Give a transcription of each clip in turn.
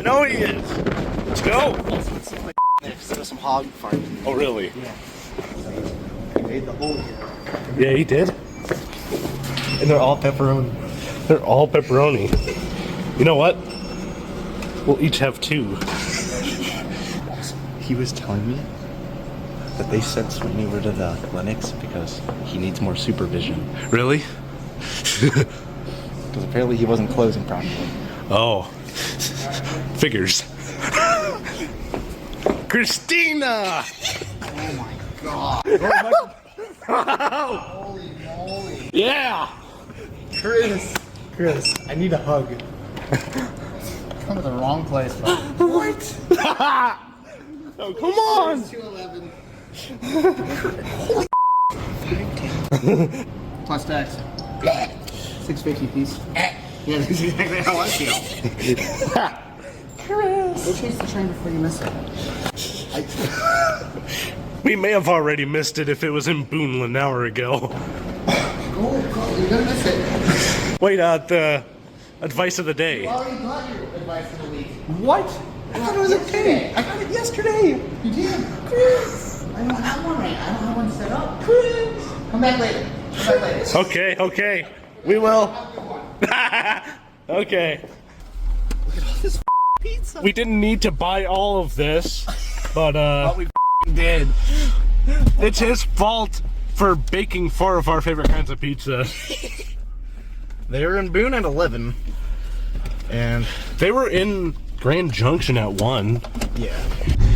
know he is. Let's go. There's some hog farming. Oh, really? Yeah. He made the whole here. Yeah, he did. And they're all pepperoni. They're all pepperoni. You know what? We'll each have 2. He was telling me that they sent Sweeney over to the clinics because he needs more supervision. Really? Because apparently he wasn't closing properly. Oh. Figures. Christina! Oh my god. Holy moly. Yeah! Chris, I need a hug. Come to the wrong place, bro. What? Oh, come on! 211. Plus tax. 650 piece. Yeah, that's exactly how I feel. Chris! Go chase the train before you miss it. We may have already missed it if it was in Boone an hour ago. Go, you're gonna miss it. Wait, the advice of the day. You already got your advice of the week. What? I thought it was okay. I got it yesterday. You did? Chris! I don't have one right. I don't have one set up. Chris! Come back later. Okay. We will. Okay. Look at all this pizza. We didn't need to buy all of this, but we did. it's his fault for baking 4 of our favorite kinds of pizza. They were in Boone at 11. And They were in Grand Junction at 1. yeah.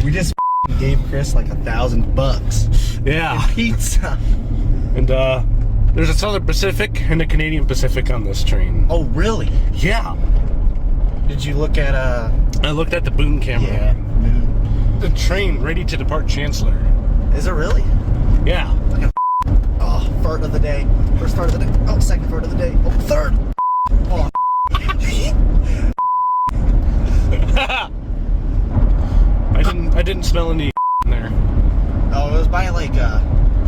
We just gave Chris like $1,000 Yeah. in pizza. And there's a Southern Pacific and a Canadian Pacific on this train. Oh really? Yeah. Did you look at I looked at the Boone camera. yeah. The train ready to depart Chancellor. Is it really? Yeah. Oh, fart of the day. First fart of the day. Oh, second fart of the day. Oh, third. Oh. I didn't smell any in there. Oh, it was by like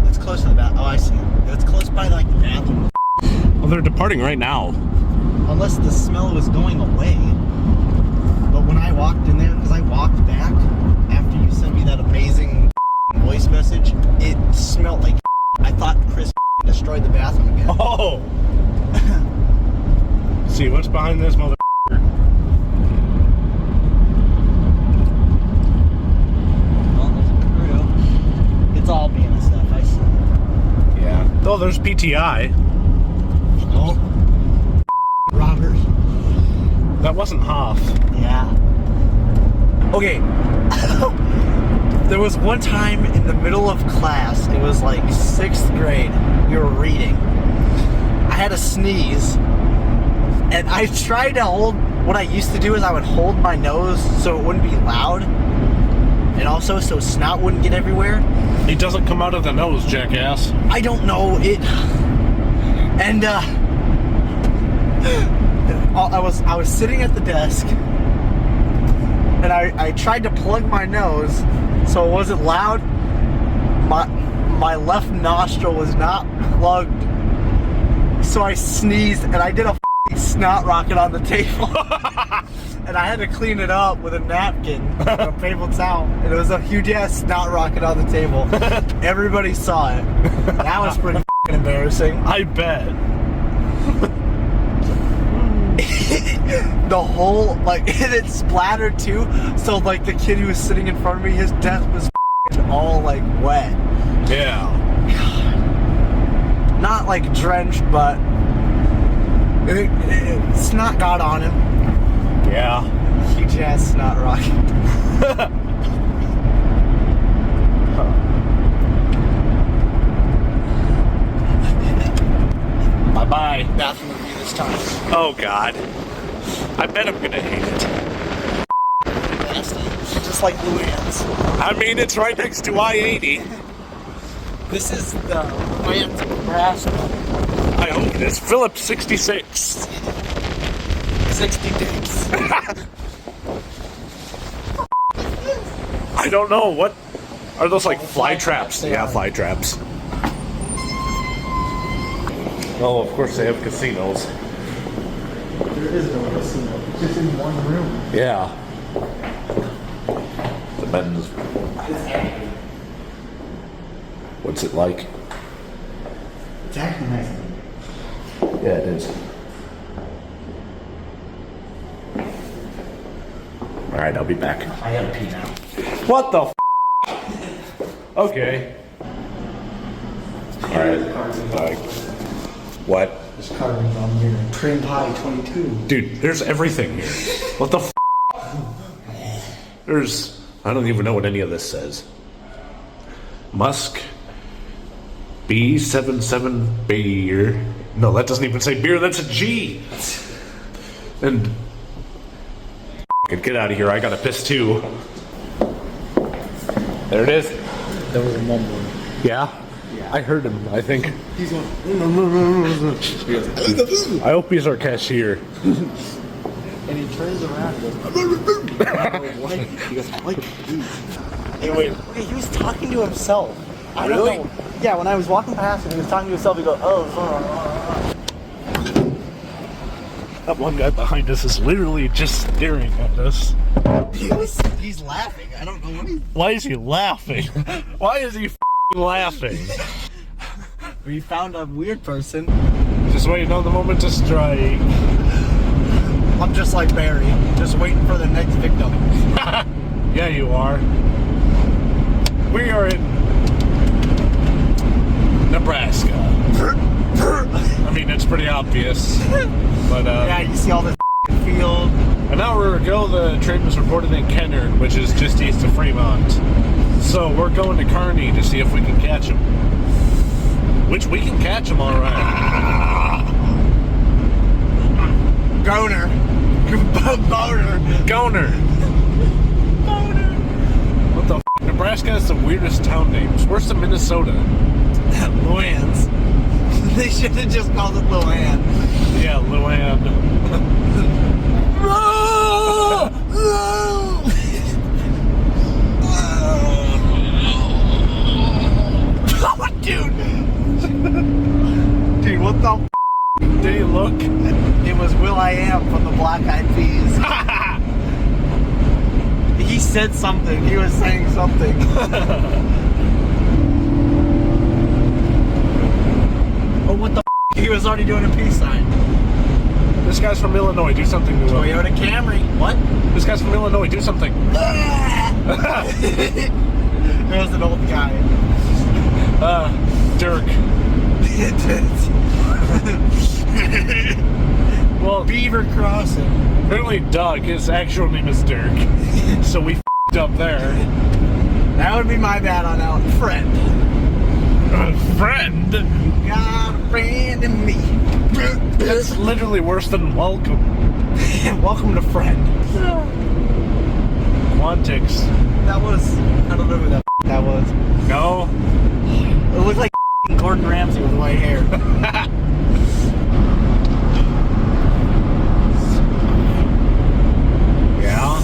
it's close to the bathroom. Oh, I see. It's close by like the bathroom. Well, they're departing right now. Unless the smell was going away. But when I walked in there, because I walked back after you sent me that amazing voice message, it smelled like I thought Chris destroyed the bathroom again. Oh. See what's behind this mother. Well, there's a crew. It's all BNSF, I see. Yeah. Oh, there's PTI. Oh. Robert. That wasn't Hoff. Yeah. Okay. There was one time in the middle of class, it was like 6th grade, we were reading. I had a sneeze, and I tried to hold, what I used to do is I would hold my nose so it wouldn't be loud, and also so snot wouldn't get everywhere. It doesn't come out of the nose, jackass. I don't know, and I was sitting at the desk, and I tried to plug my nose so it wasn't loud. My left nostril was not plugged, so I sneezed and I did a snot rocket on the table. And I had to clean it up with a napkin, a paper towel, and it was a huge ass snot rocket on the table. Everybody saw it. That was pretty embarrassing. I bet. The whole, like, and it splattered too, so like the kid who was sitting in front of me, his desk was all like wet. Yeah. Not like drenched, but snot got on him. Yeah. Huge ass snot rocket. Bye-bye. Bathroom review this time. Oh, God. I bet I'm gonna hate it. Nasty. Just like Luann's. I mean, it's right next to I-80. This is the plant to Nebraska. I hope it is. Phillips 66. 60 dicks. I don't know. What are those, like, fly fly traps? traps, they Yeah, are. fly traps. Oh, of course they have casinos. There is no casino. It's just in one room. Yeah. The men's. What's it like? It's actually nice. Yeah, it is. All right, I'll be back. I gotta pee now. What the? Okay. All right. What? There's carvings on here. Cream pie 22. Dude, there's everything here. What the? There's. I don't even know what any of this says. Musk. B77 beer. No, that doesn't even say beer. That's a G. And. Get out of here. I gotta piss too. There it is. There was a mumbling. Yeah? I heard him, I think. He's going. I hope he's our cashier. And he turns around and goes. What? He goes, like, Hey, wait. okay, he was talking to himself. I don't Really? know. Yeah, when I was walking past him, he was talking to himself. He goes, oh. That one guy behind us is literally just staring at us. He's laughing. I don't know what he's. Why is he laughing? Why is he f***ing laughing? We found a weird person. Just waiting on the moment to strike. I'm just like Barry, just waiting for the next victim. Yeah, you are. We are in Nebraska. I mean, it's pretty obvious. But, Yeah, you see all this field. an hour ago, the train was reported in Kennard, which is just east of Fremont. So we're going to Kearney to see if we can catch him. Which we can catch him, all right. Goner. Boner. Goner. What the f***? Nebraska has the weirdest town names. Worse than Minnesota. Luann's. They should have just called it Luann. Yeah, Luann. Dude. Dude, what the f***? Did he look? It was Will.I.Am from the Black Eyed Peas. He said something. He was saying something. Oh, what the f***? He was already doing a peace sign. This guy's from Illinois. Do something to him. Toyota Camry. What? This guy's from Illinois. Do something. It was an old guy. Dirk. Well, Beaver Crossing. apparently Doug, his actual name is Dirk. So we f***ed up there. That would be my bad on out. Friend. Friend? Got a friend in me. That's literally worse than welcome. Welcome to Friend. Quantix. That was, I don't know who that was. No? It looked like Gordon Ramsay with white hair. Yeah?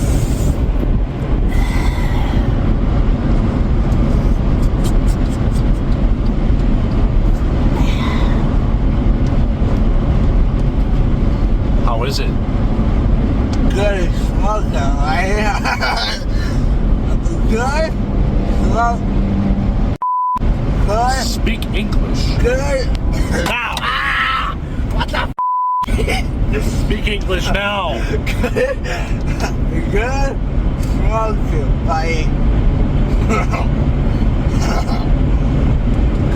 How is it? Good as fuck now. Good? Well, good? Speak English. Good? Now! What the Speak English now! Good? Good? Okay, bye.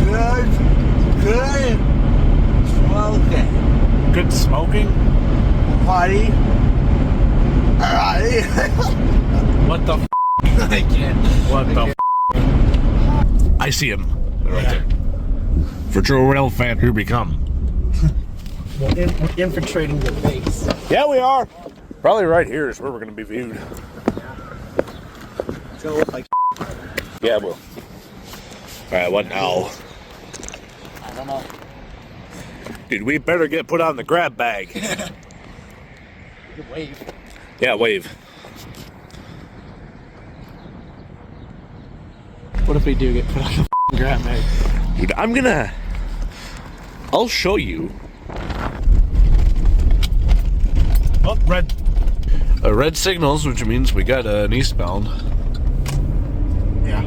Good? Good? Okay. Good smoking? Buddy? Alright. What the f***? I can't. What the f***? I see him. They're right there. For true rail fan, here we come. We're infiltrating the base. Yeah, we are. Probably right here is where we're going to be viewed. It's gonna look like Yeah, well. Alright, what now? I don't know. Dude, we better get put on the grab bag. You can wave. Yeah, wave. What if we do get put on the grab bag? Dude, I'll show you. Oh, red. Red signals, which means we got an eastbound. Yeah.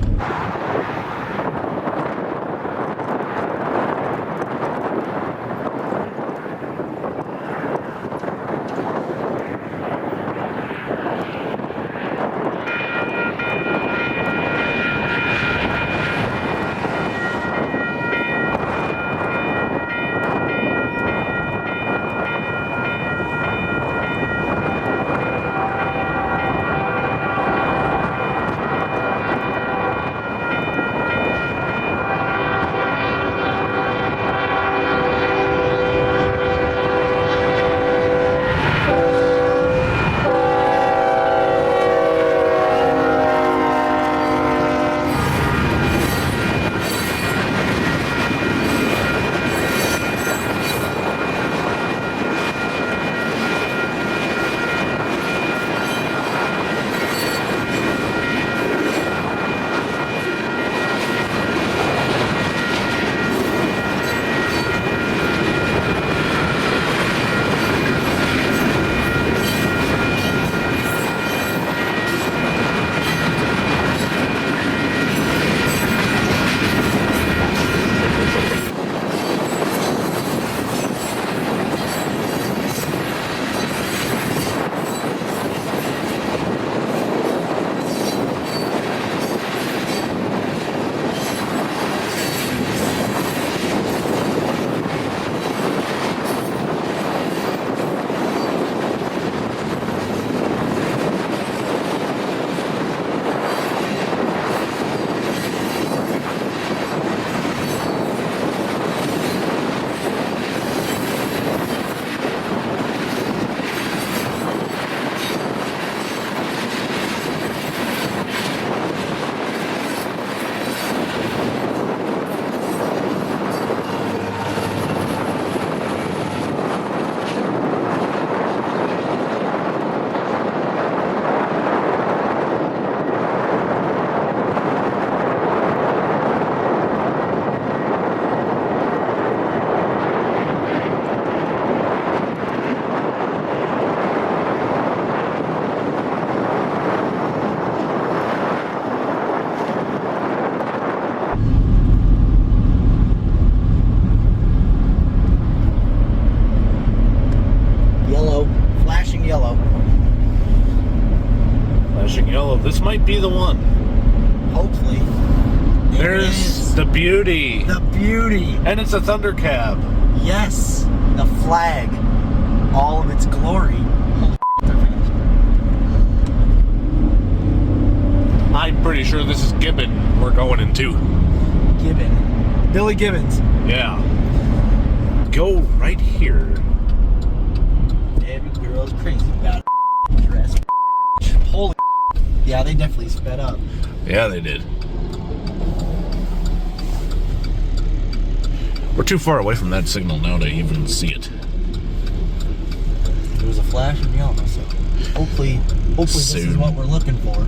This might be the one. Hopefully. There's the beauty. The beauty. And it's a Thunder Cab. Yes. The flag. All of its glory. I'm pretty sure this is Gibbon we're going into. Gibbon. Billy Gibbons. Yeah. Go right here. Every girl's crazy about a dress. Holy. Yeah, they definitely sped up. Yeah, they did. We're too far away from that signal now to even see it. There was a flash of yellow, so hopefully this is what we're looking for.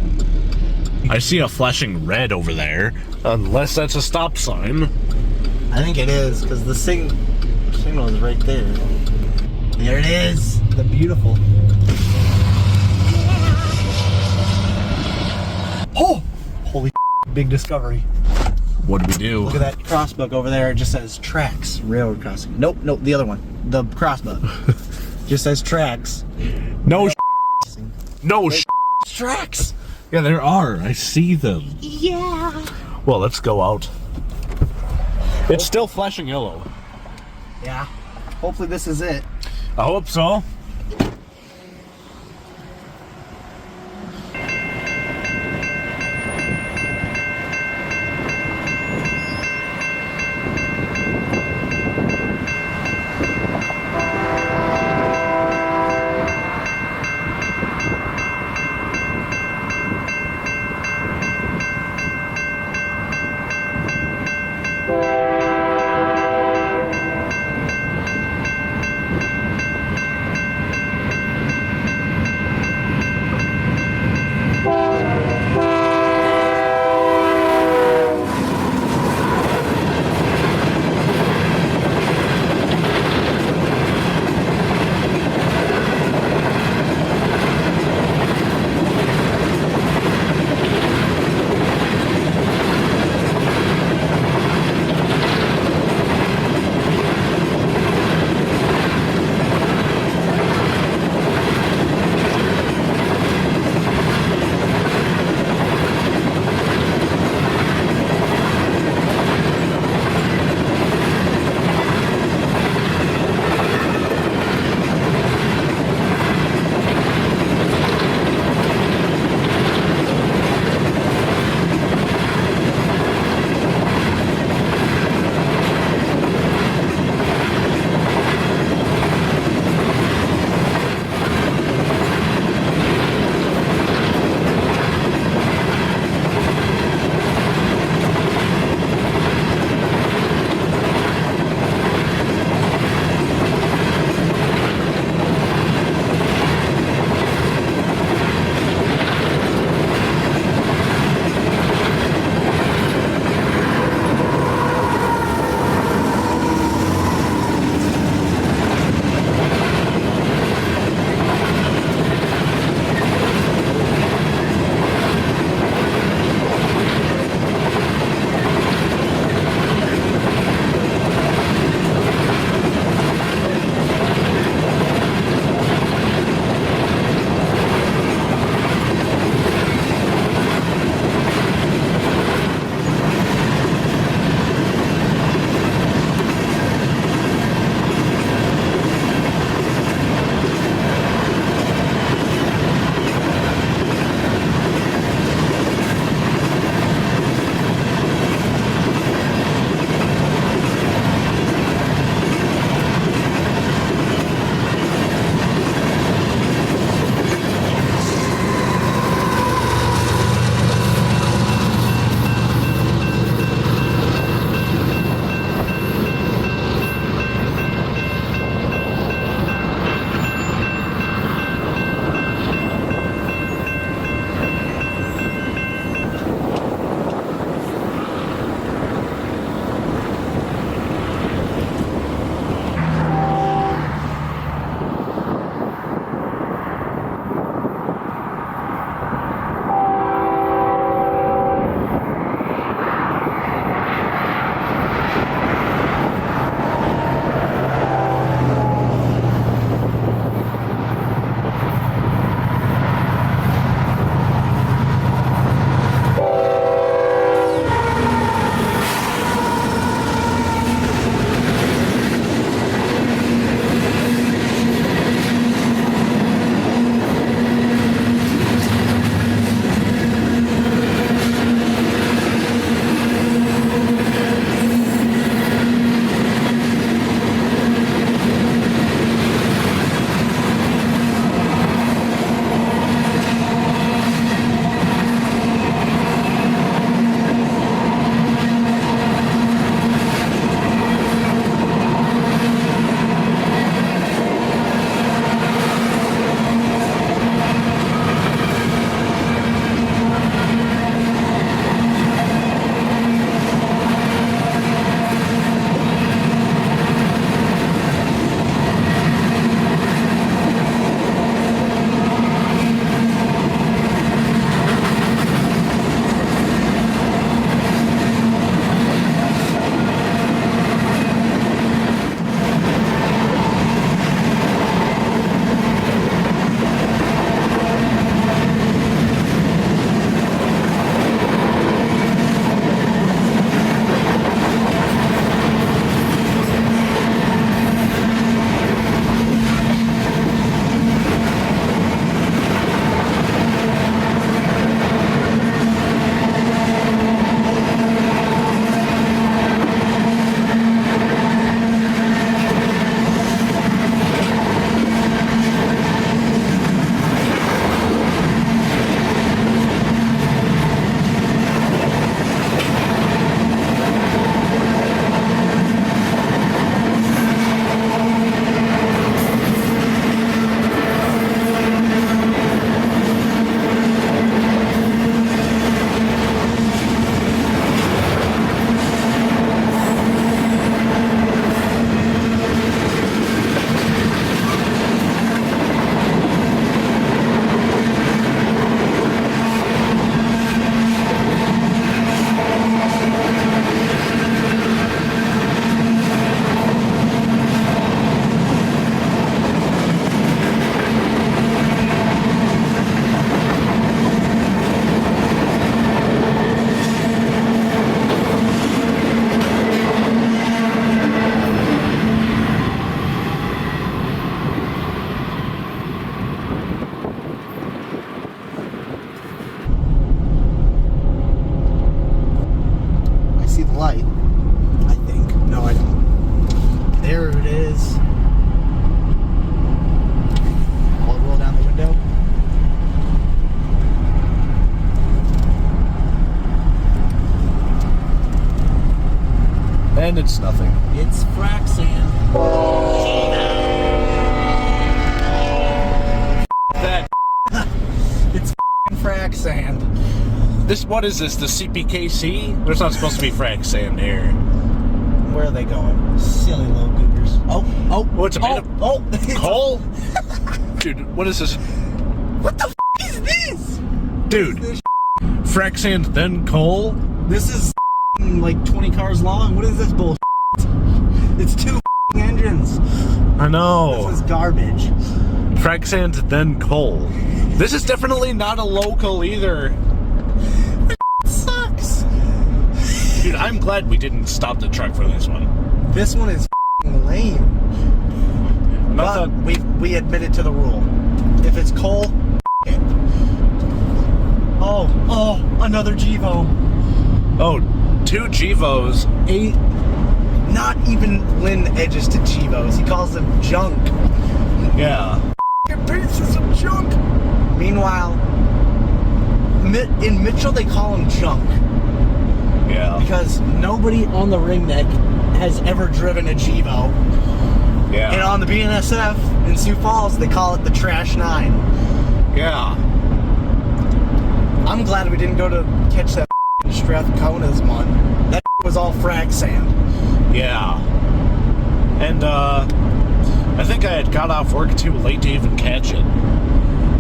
I see a flashing red over there, unless that's a stop sign. I think it is, because the signal is right there. There it is. The beautiful. Oh! Holy big discovery. What do we do? Look at that crossbook over there. It just says tracks. Railroad crossing. Nope, the other one. The crossbook. Just says tracks. No No tracks. Yeah, there are. I see them. Yeah. Well, let's go out. It's still flashing yellow. Yeah. Hopefully this is it. I hope so. and it's nothing. It's frac sand. That It's frac sand. what is this? The CPKC? There's not supposed to be frac sand here. Where are they going? Silly little goobers. Oh, What's a minute? Coal? Dude, what is this? what the is this? Dude, This frac sand then coal? This is like 20 cars long. What is this bullshit? It's 2 engines. I know. This is garbage. Frac sand then coal. This is definitely not a local either. It sucks. Dude, I'm glad we didn't stop the truck for this one. This one is lame. Not But we admitted to the rule. If it's coal, it. Oh, another Gevo. Oh, 2 Gevos. 8. Not even Lynn edges to Gevos. He calls them junk. Yeah. Pieces of junk. Meanwhile, in Mitchell they call them junk Yeah. because nobody on the ring neck has ever driven a Gevo. Yeah. And on the BNSF in Sioux Falls they call it the Trash 9. Yeah. I'm glad we didn't go to catch that Strathcona's one. That was all frac sand. Yeah. And I think I had got off work too late to even catch it.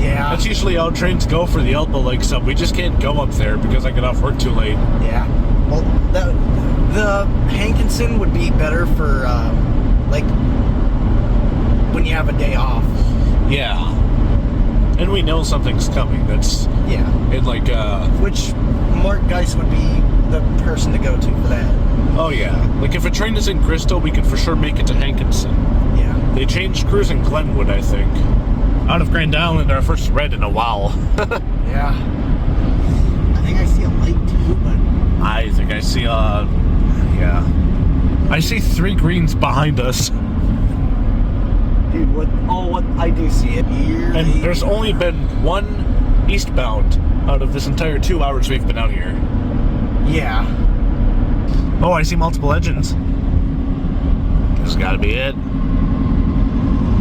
Yeah. That's usually how trains go for the elbow leg sub. We just can't go up there because I get off work too late. Yeah. Well, the Hankinson would be better for like when you have a day off. Yeah. And we know something's coming. That's Yeah. in like Which Mark Geis would be the person to go to for that. oh yeah. Like if a train is in Crystal, we could for sure make it to Hankinson. Yeah. They changed crews in Glenwood, I think. Out of Grand Island, our first red in a while. Yeah. I think I see a light too, but I think I see yeah. I see 3 greens behind us. dude, what I do see it. Here And there's only been 1 eastbound out of this entire 2 hours we've been out here. Yeah. Oh, I see multiple engines. This has got to be it.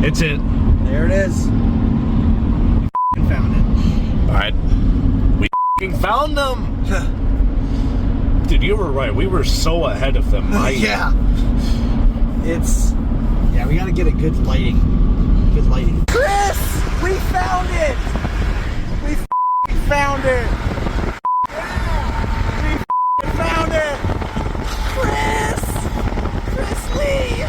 It's it. There it is. We found it. All right. We f***ing found them. Dude, you were right. We were so ahead of them. Yeah. Yeah, we gotta get a good lighting. Good lighting. Chris! We found it! We found it! Yeah! We found it! Chris Lee!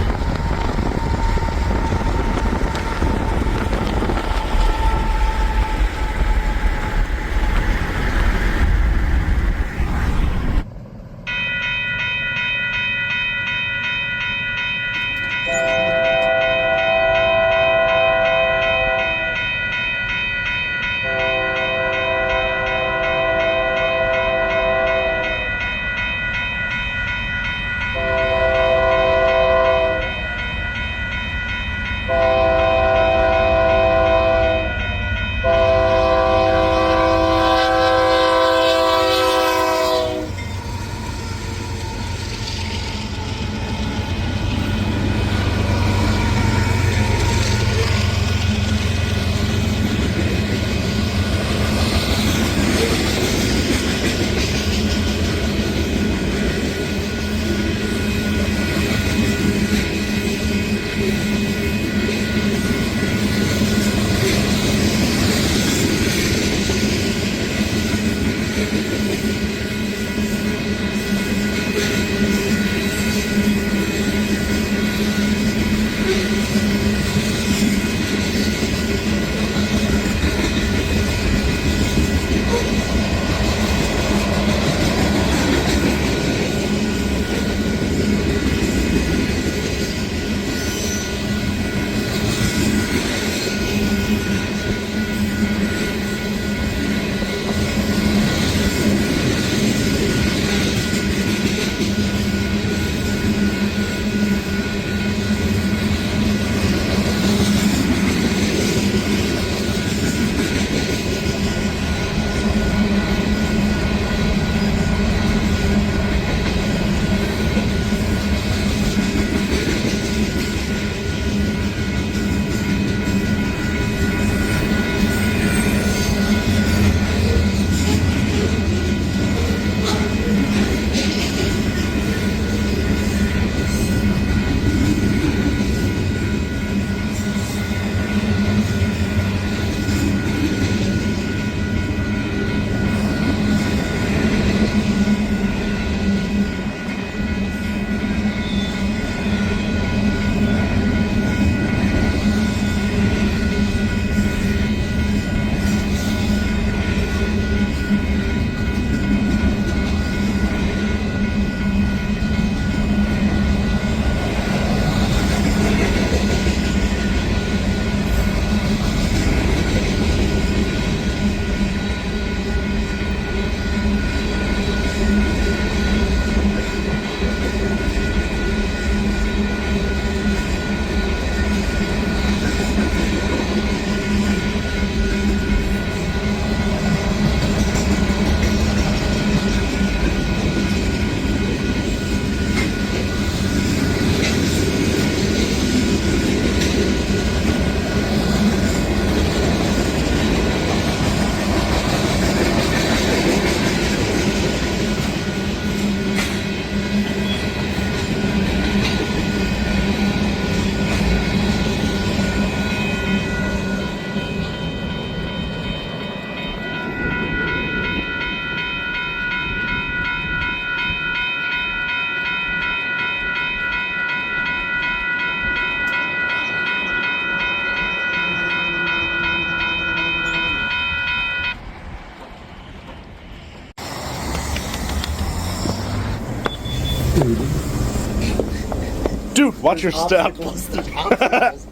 Watch your step. Obstacles.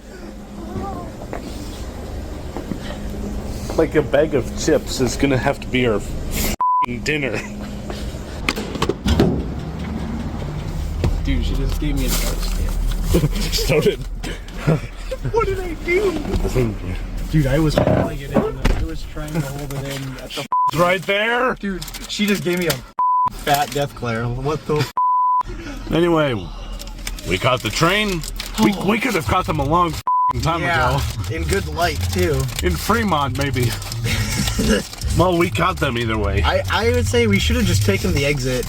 Like a bag of chips is gonna have to be our dinner. Dude, she just gave me a dart stick. So did. What did I do? Dude, I was holding it in. I was trying to hold it in at the Right there. Dude, she just gave me a fat death glare. What the Anyway, we caught the train. We could have caught them a long time ago. In good light, too. In Fremont, maybe. Well, we caught them either way. I would say we should have just taken the exit.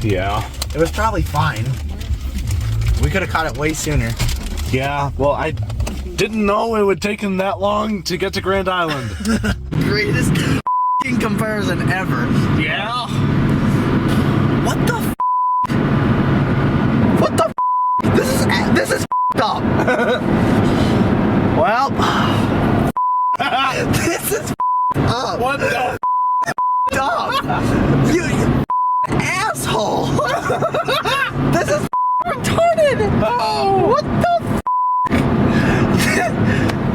Yeah. It was probably fine. We could have caught it way sooner. Yeah, well, I didn't know it would take them that long to get to Grand Island. Greatest comparison ever. Yeah? What the What the This is up. Well, this is up. What the Up. You asshole. This is retarded. Oh. What the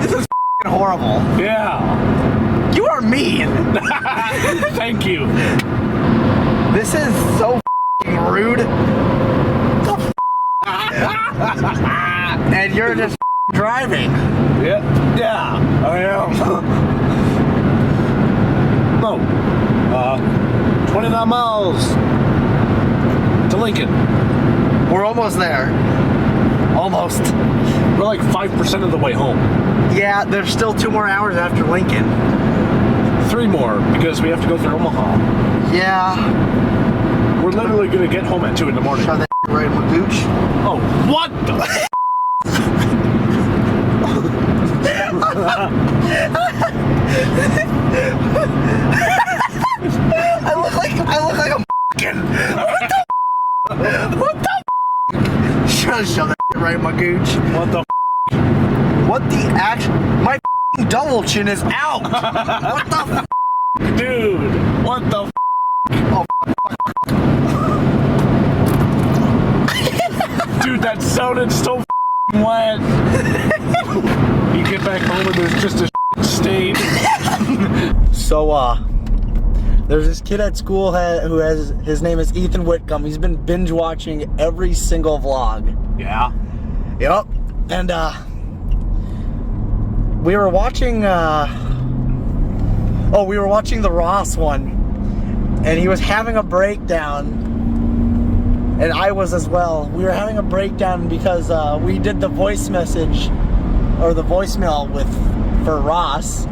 This is horrible. Yeah. You are mean. Thank you. This is so rude. And you're just driving. Yeah, I am. No. 29 miles to Lincoln. We're almost there. Almost. We're like 5% of the way home. Yeah, there's still 2 more hours after Lincoln. 3 more because we have to go through Omaha. Yeah. We're literally gonna get home at 2 in the morning. Shove that right in my gooch. Oh, what the? I look like I'm f***ing. What the shove that right in my gooch. What the? What the action? My f***ing double chin is out. What the Dude, what the? Oh, Dude, that sounded so wet. You get back home and there's just a stain. So, there's this kid at school who has, his name is Ethan Whitcomb. He's been binge watching every single vlog. Yeah. Yep. And, we were watching, we were watching the Ross one. And he was having a breakdown. And I was as well. We were having a breakdown because, we did the voice message, or the voicemail for Ross.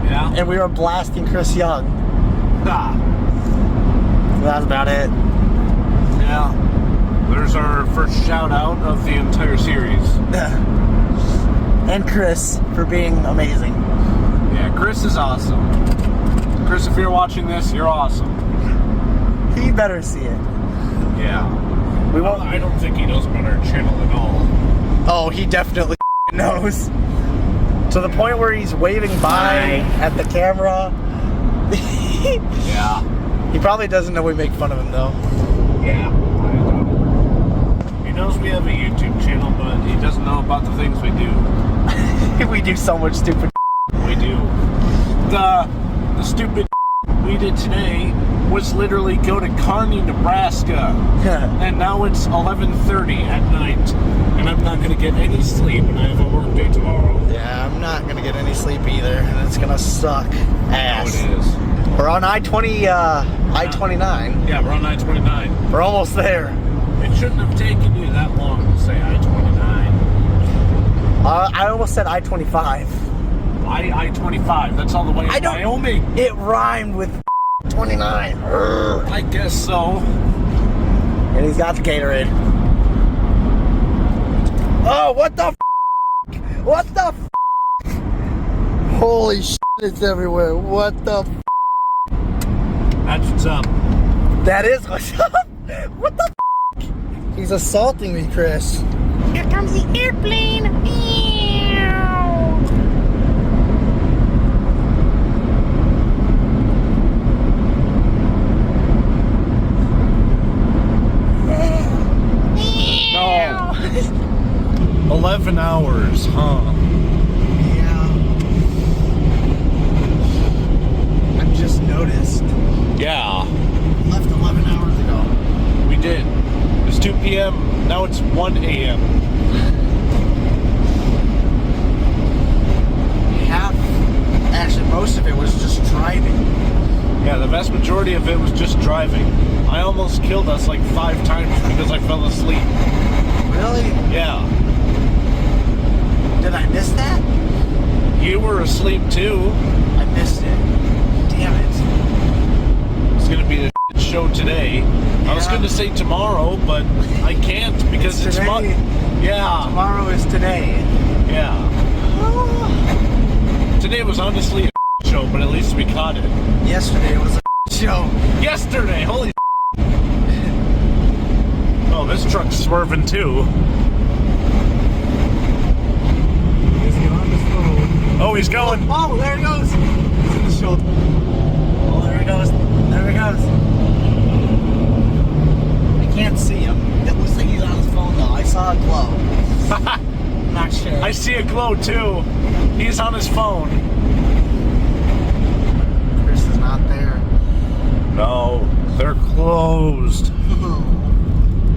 Yeah. And we were blasting Chris Young. Ah. That's about it. Yeah. There's our first shout out of the entire series. And Chris for being amazing. Yeah, Chris is awesome. Chris, if you're watching this, you're awesome. He better see it. Yeah. We won't. I don't think he knows about our channel at all. Oh, he definitely knows. To the point where he's waving by at the camera. Yeah. He probably doesn't know we make fun of him though. Yeah. He knows we have a YouTube channel, but he doesn't know about the things we do. We do so much stupid. We do. The stupid we did today was literally go to Kearney, Nebraska. And now it's 11:30 at night. And I'm not going to get any sleep and I have a work day tomorrow. Yeah, I'm not gonna get any sleep either, and it's gonna suck ass. Oh, it is. We're on I-29. Yeah, we're on I-29. We're almost there. It shouldn't have taken you that long to say I-29. I almost said I-25. I-25, that's all the way in Wyoming. It rhymed with 29. I guess so. And he's got the Gatorade. Oh, what the What the Holy shit, it's everywhere. What the That's what's up. That is what's up. What the He's assaulting me, Chris. Here comes the airplane. No. hours, huh? Yeah. I've just noticed. Yeah, Left 11 hours ago. we did. It's 2 p.m. Now it's 1 a.m. Actually, most of it was just driving. Yeah, the vast majority of it was just driving. I almost killed us like 5 times because I fell asleep. Really? Yeah. Did I miss that? You were asleep too. I missed it. Damn it. It's gonna be a show today. I was Yeah. gonna say tomorrow, but I can't because it's today. Yeah. Tomorrow is today. Yeah. Today was honestly a show, but at least we caught it. Yesterday was a show. Yesterday, holy Oh, this truck's swerving too. Is he on this road? Oh, he's going. Oh, there he goes. He's in the shoulder. Oh, there he goes. There he goes. I can't see him. It looks like he's on his phone though. I saw a glow. I'm not sure. I see a glow too. He's on his phone. Chris is not there. No, they're closed.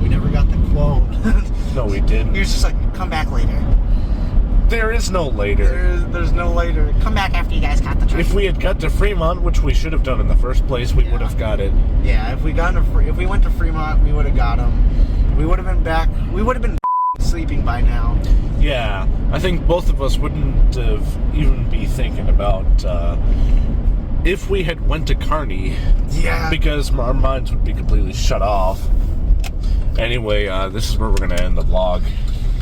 We never got the quote. No, we didn't. He was just like, come back later. There is no later. There's no later. Come back after you guys got the truck. If we had got to Fremont, which we should have done in the first place, we would have got it. Yeah, if we went to Fremont, we would have got him. We would have been back. We would have been sleeping by now. Yeah, I think both of us wouldn't have even be thinking about if we had went to Kearney. Yeah. Because our minds would be completely shut off. Anyway, this is where we're going to end the vlog.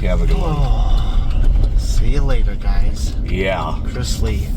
You have a good one. See you later, guys. Yeah. Chris Lee.